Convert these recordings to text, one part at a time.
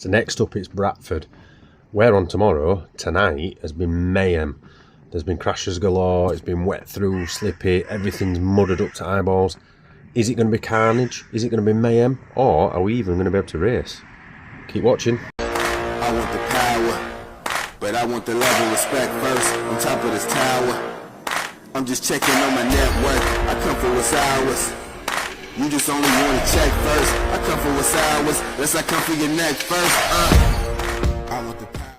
So next up it's Bradford. Where on tomorrow, tonight, has been mayhem. There's been crashes galore, it's been wet through, slippy, everything's mudded up to eyeballs. Is it going to be carnage? Is it going to be mayhem? Or are we even going to be able to race? Keep watching. I want the power, but I want the love and respect first on top of this tower. I'm just checking on my network, I come for what's ours. You just only want to check first, I come for what's ours. Let's I come for your neck first. I want the power.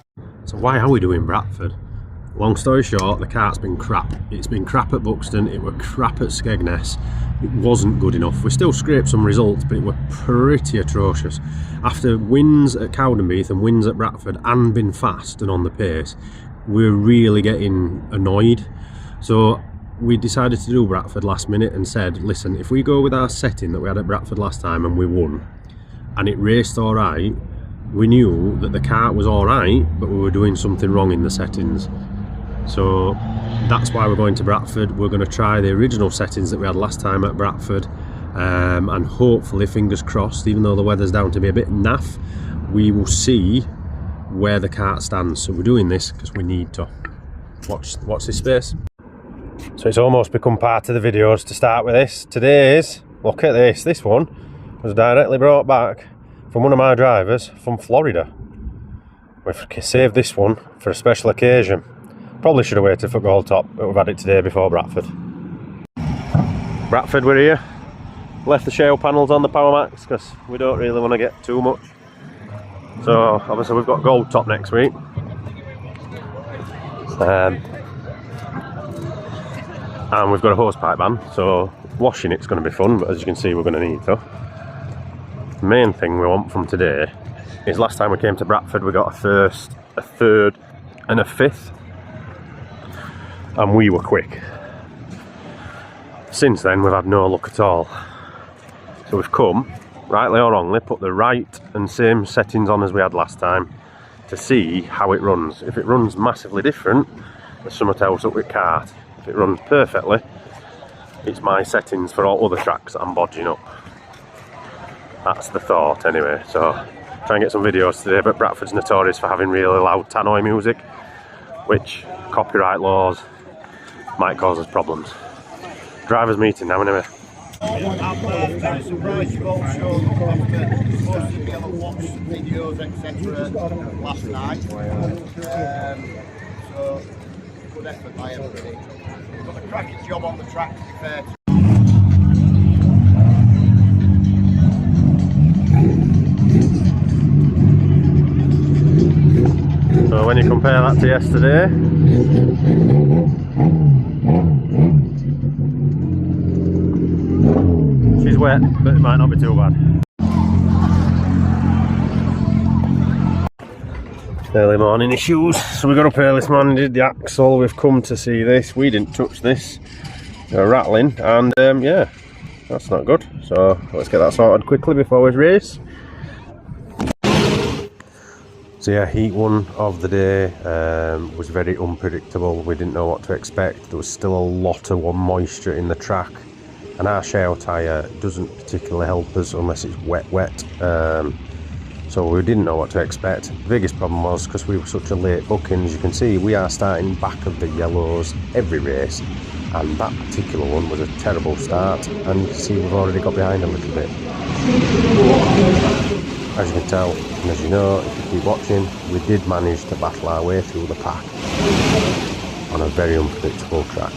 So why are we doing Bradford? Long story short, the kart's been crap. It's been crap at Buxton, it were crap at Skegness. It wasn't good enough. We still scraped some results, but it were pretty atrocious. After wins at Cowdenbeath and wins at Bradford and been fast and on the pace, we're really getting annoyed. So we decided to do Bradford last minute and said, listen, if we go with our setting that we had at Bradford last time and we won, and it raced all right, we knew that the kart was all right, but we were doing something wrong in the settings. So that's why we're going to Bradford. We're going to try the original settings that we had last time at Bradford, and hopefully, fingers crossed, even though the weather's down to be a bit naff, we will see where the kart stands. So we're doing this because we need to. Watch this space. So it's almost become part of the videos to start with this. Today's, look at this, this one was directly brought back from one of my drivers from Florida. We've saved this one for a special occasion. Probably should have waited for Gold Top, but we've had it today before Bradford. Bradford, we're here. Left the shale panels on the Power Max because we don't really want to get too much. So obviously we've got Gold Top next week. And we've got a hosepipe ban, so washing it's going to be fun, but as you can see we're going to need to. The main thing we want from today is last time we came to Bradford we got a first, a third and a fifth. And we were quick. Since then we've had no luck at all. So we've come, rightly or wrongly, put the right and same settings on as we had last time to see how it runs. If it runs massively different, there's something else up with kart. If it runs perfectly, it's my settings for all other tracks that I'm bodging up. That's the thought anyway. So try and get some videos today, but Bradford's notorious for having really loud tannoy music, which copyright laws might cause us problems. Drivers meeting now anyway. I'm surprised you've all shown most of the other watch videos etc. last night. So good effort by everybody. We've done a cracking job on the track to be fair. So when you compare that to yesterday, she's wet, but it might not be too bad. Early morning issues. So we got up early this morning, did the axle. We've come to see this. We didn't touch this. They're rattling, and yeah, that's not good. So let's get that sorted quickly before we race. So yeah, heat one of the day was very unpredictable. We didn't know what to expect. There was still a lot of moisture in the track, and our shale tyre doesn't particularly help us unless it's wet. So we didn't know what to expect. The biggest problem was because we were such a late booking. As you can see, we are starting back of the yellows every race, and that particular one was a terrible start, and you can see we've already got behind a little bit. As you can tell, and as you know, if you keep watching, we did manage to battle our way through the pack on a very unpredictable track.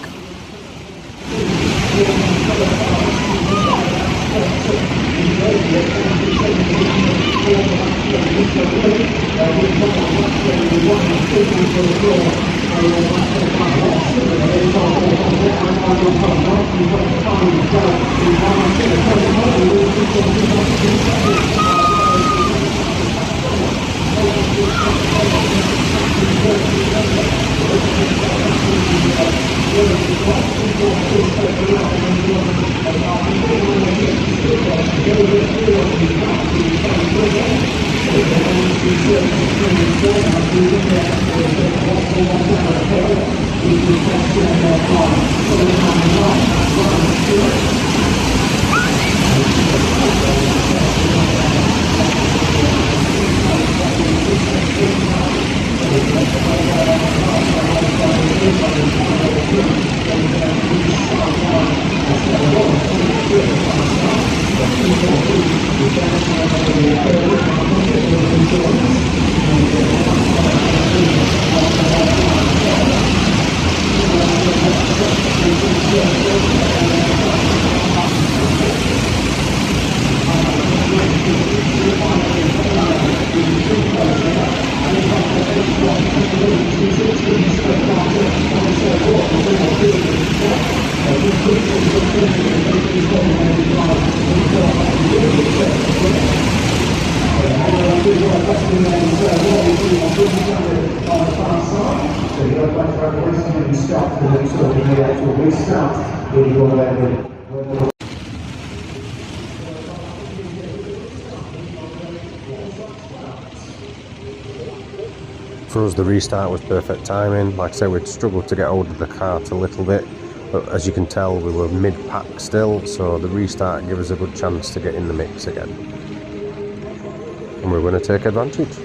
For us, the restart was perfect timing. Like I said, we'd struggled to get hold of the cart a little bit, but as you can tell, we were mid-pack still, so the restart gave us a good chance to get in the mix again. And we're going to take advantage.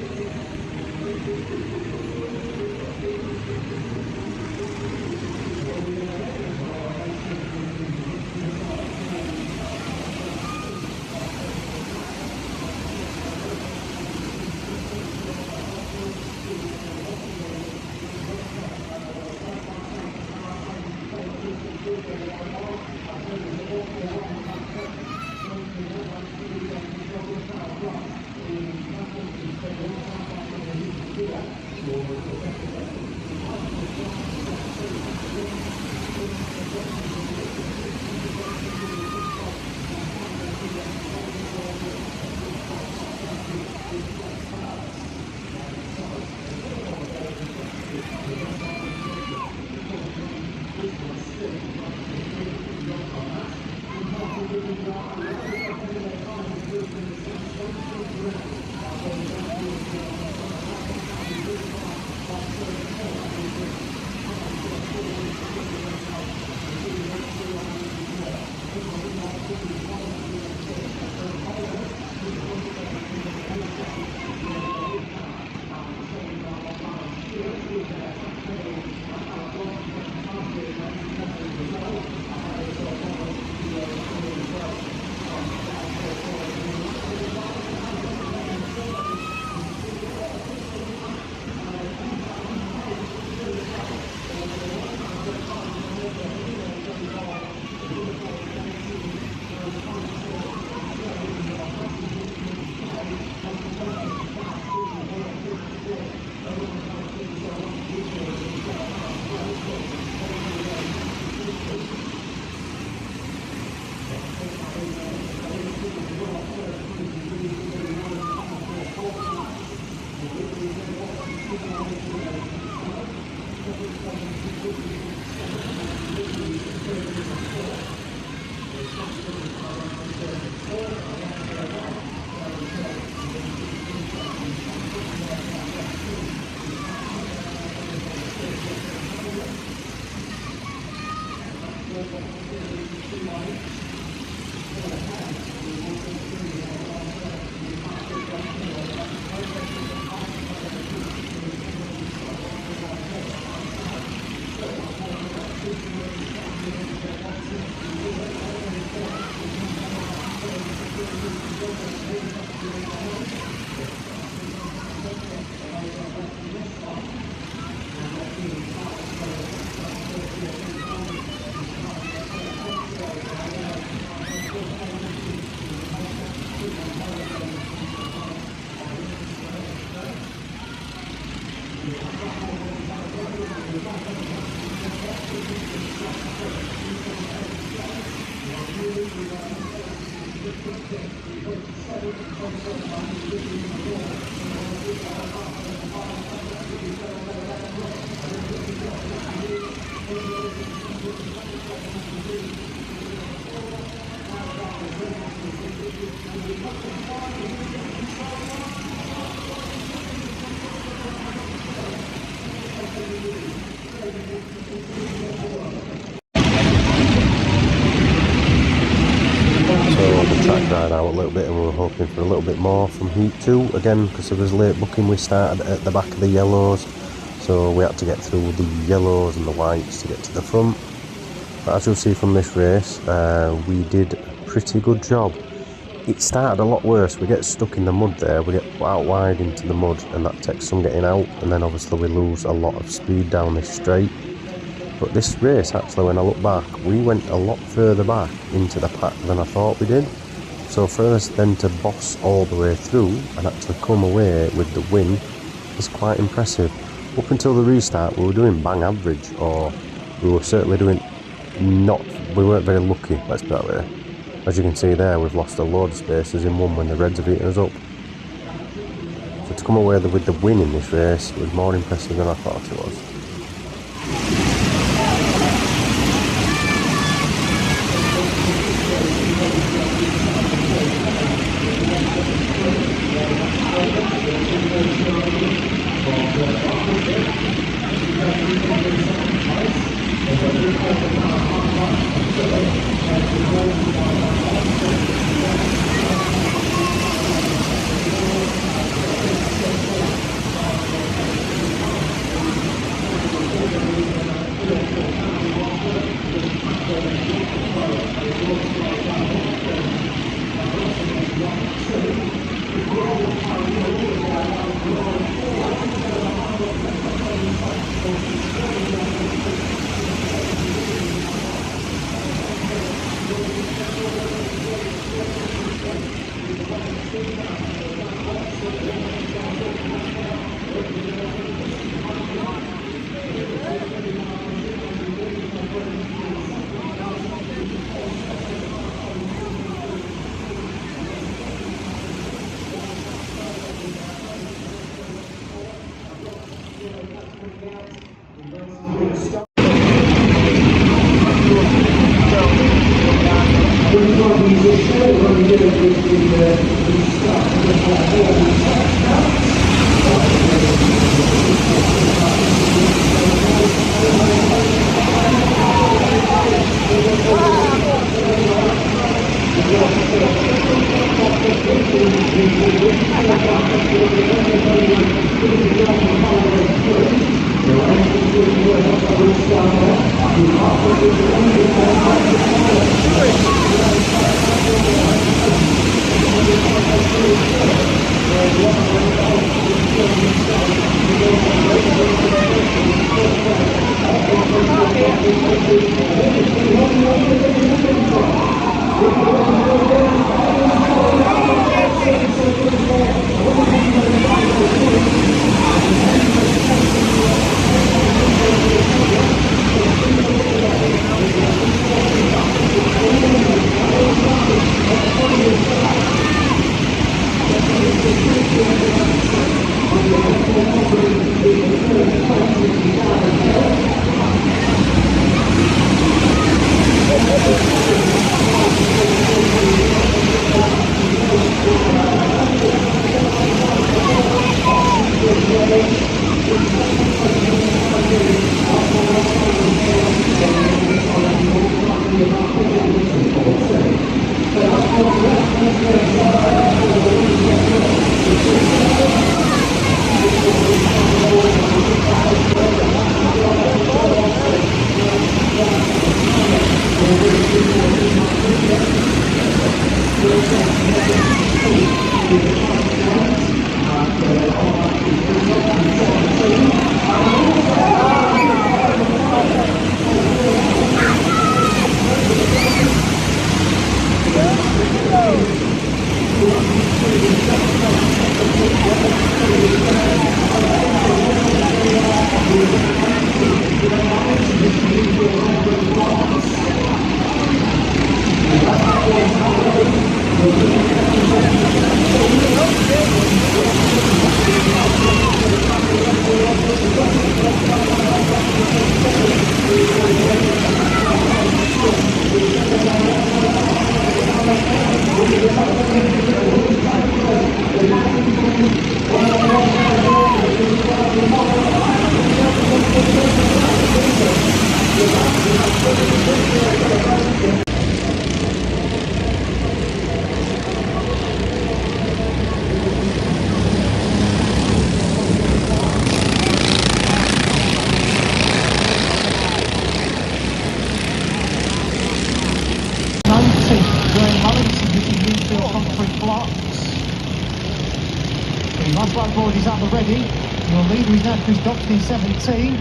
Dried out a little bit and we were hoping for a little bit more from heat 2 again, because of his late booking. We started at the back of the yellows, so we had to get through the yellows and the whites to get to the front. But as you'll see from this race, we did a pretty good job. It started a lot worse. We get stuck in the mud there, we get put out wide into the mud, and that takes some getting out, and then obviously we lose a lot of speed down this straight. But this race, actually, when I look back, we went a lot further back into the pack than I thought we did. So for us then to boss all the way through and actually come away with the win is quite impressive. Up until the restart, we were doing bang average, or we were certainly doing we weren't very lucky, let's put it that way. As you can see there, we've lost a load of spaces in one when the Reds have eaten us up. come away with the win in this race. It was more impressive than I thought it was. Bradford is at the ready. Your leader is now Stoxkart 17.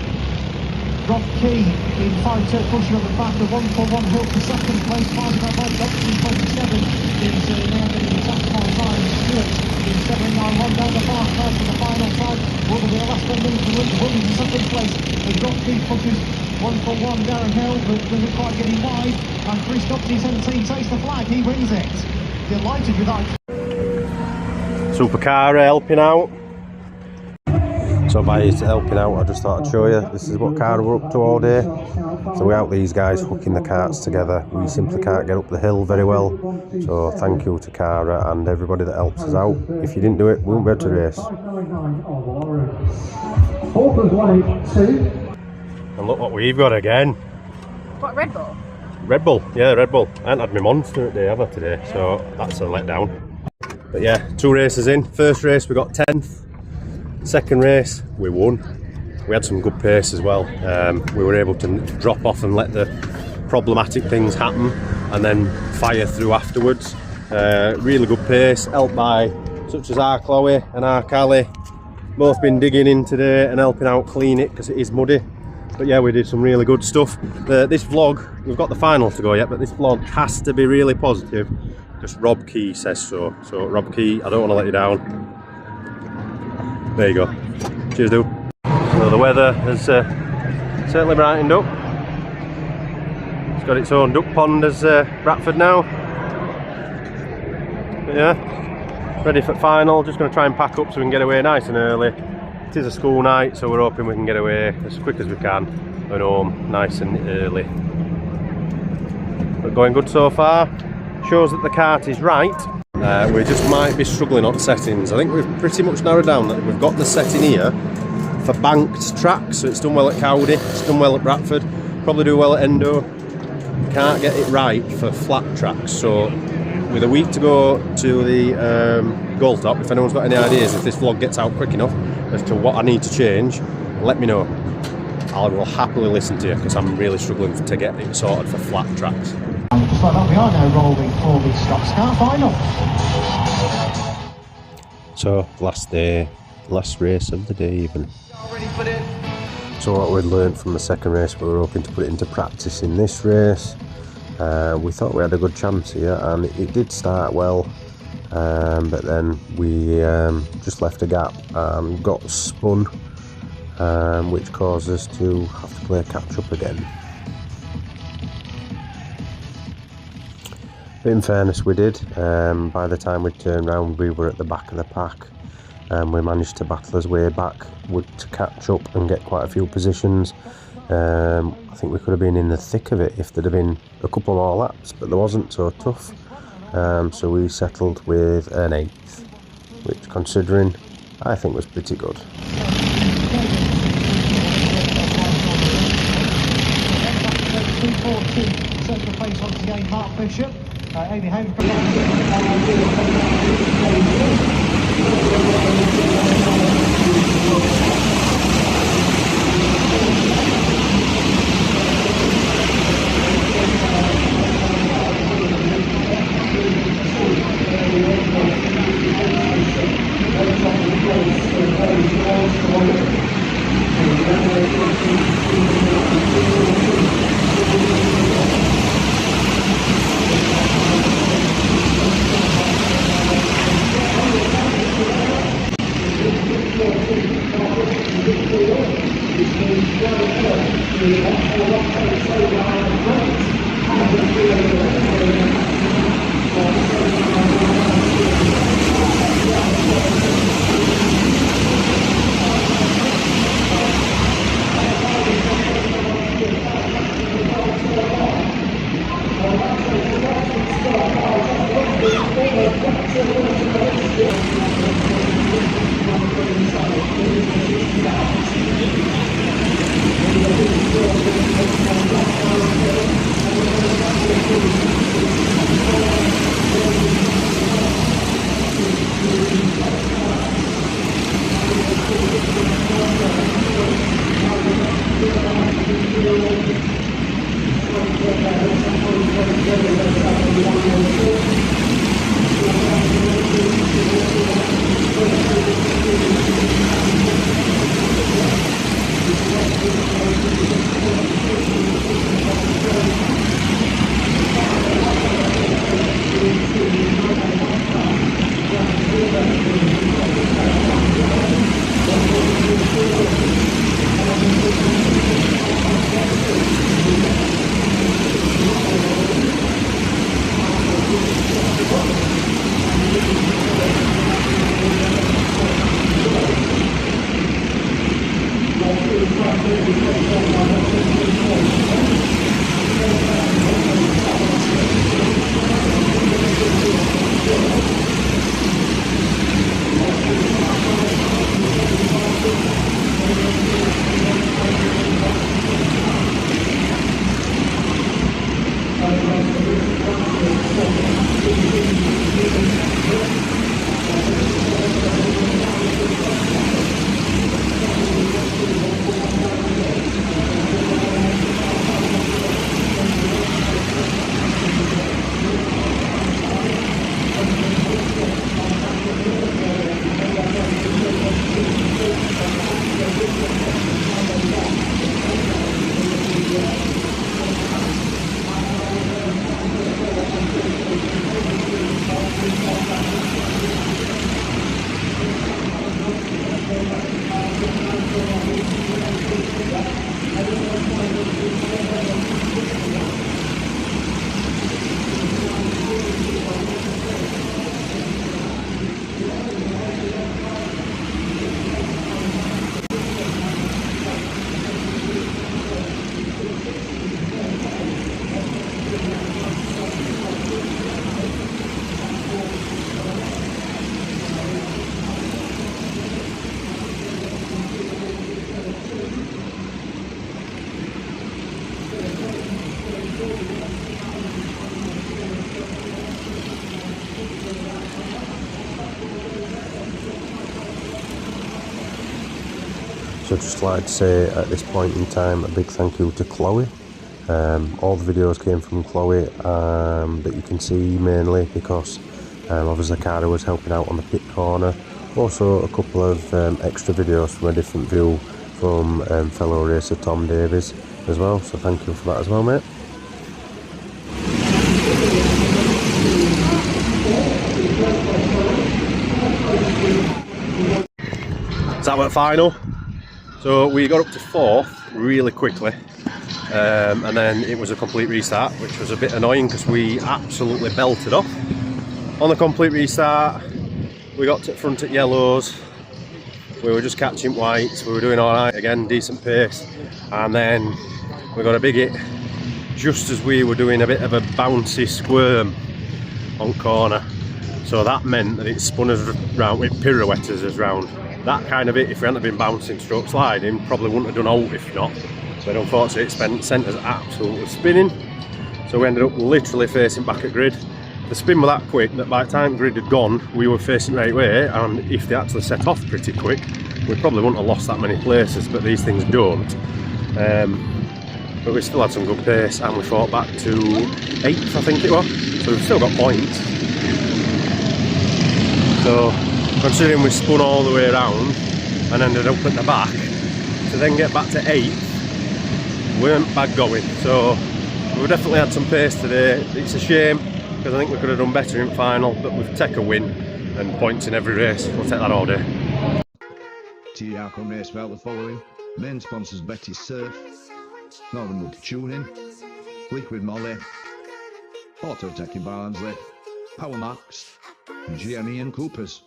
Rob Key in 5-2 pushing up the back of 141 Hill for second place. Fighting out by Stoxkart 27 is now getting attacked by Ryan Stewart in 791 down the far side for the final time. Will be the last 10 minutes to reach Williams in second place. As Rob Key pushes 141 Darren Hill, but doesn't quite get him wide. And Stoxkart 17 takes the flag. He wins it. Delighted with that. Supercar helping out. So by helping out, I just thought I'd show you, this is what Cara were up to all day. So without these guys hooking the carts together, we simply can't get up the hill very well. So thank you to Cara and everybody that helps us out. If you didn't do it, we wouldn't be able to race. And look what we've got again. What, Red Bull? Red Bull, yeah, Red Bull. I haven't had my Monster at day ever today, so that's a letdown. But yeah, 2 races in. First race we got 10th. Second race we won. We had some good pace as well. We were able to drop off and let the problematic things happen and then fire through afterwards. Really good pace, helped by such as our Chloe and our Callie. Both been digging in today and helping out clean it because it is muddy. But yeah, we did some really good stuff. This vlog, we've got the final to go yet, but this vlog has to be really positive because Rob Key says so. So Rob Key, I don't want to let you down. There you go. Cheers, dude. So the weather has certainly brightened up. It's got its own duck pond as Bradford now. But yeah, ready for final. Just going to try and pack up so we can get away nice and early. It is a school night, so we're hoping we can get away as quick as we can and home nice and early. But going good so far. Shows that the cart is right. We just might be struggling on settings. I think we've pretty much narrowed down that we've got the setting here for banked tracks, so it's done well at Cowdy, it's done well at Bradford, probably do well at Endo. Can't get it right for flat tracks, so with a week to go to the Gold Top, if anyone's got any ideas, if this vlog gets out quick enough as to what I need to change, let me know. I will happily listen to you because I'm really struggling to get it sorted for flat tracks. Just like that, we are now rolling for the Stoxkart final. So last day, last race of the day even. So what we'd learned from the second race, we were hoping to put it into practice in this race. We thought we had a good chance here and it did start well, but then we just left a gap and got spun, which caused us to have to play catch up again. But in fairness we did. By the time we turned round we were at the back of the pack. We managed to battle our way back to catch up and get quite a few positions. I think we could have been in the thick of it if there'd have been a couple more laps, but there wasn't, so tough. So we settled with an 8th, which considering I think was pretty good. Central place once again, Mark Bishop. Mayhem. So I'd just like to say at this point in time a big thank you to Chloe. All the videos came from Chloe that you can see mainly because obviously Cara was helping out on the pit corner. Also a couple of extra videos from a different view from fellow racer Tom Davies as well, so thank you for that as well, mate. Is that what final? So we got up to 4th really quickly, and then it was a complete restart, which was a bit annoying because we absolutely belted off. On the complete restart, we got to the front at yellows, we were just catching whites, we were doing alright again, decent pace, and then we got a big hit just as we were doing a bit of a bouncy squirm on corner. So that meant that it spun us round, it pirouetted us round. That kind of it, if we hadn't been bouncing stroke sliding, probably wouldn't have done out if not. But unfortunately it sent us absolutely spinning. So we ended up literally facing back at grid. The spin was that quick that by the time grid had gone, we were facing the right way, and if they actually set off pretty quick, we probably wouldn't have lost that many places, but these things don't. But we still had some good pace, and we fought back to 8th, I think it was. So we've still got points. So considering we spun all the way around and ended up at the back, to then get back to 8th weren't bad going. So we definitely had some pace today. It's a shame because I think we could have done better in final, but we've taken a win and points in every race. We'll take that all day. T-Arcon race belt the following. Main sponsors Betty's Surf, Northern Wood Tuning, Liquid Molly, Auto Tech in Barnsley, Power Max, and GME and Coopers.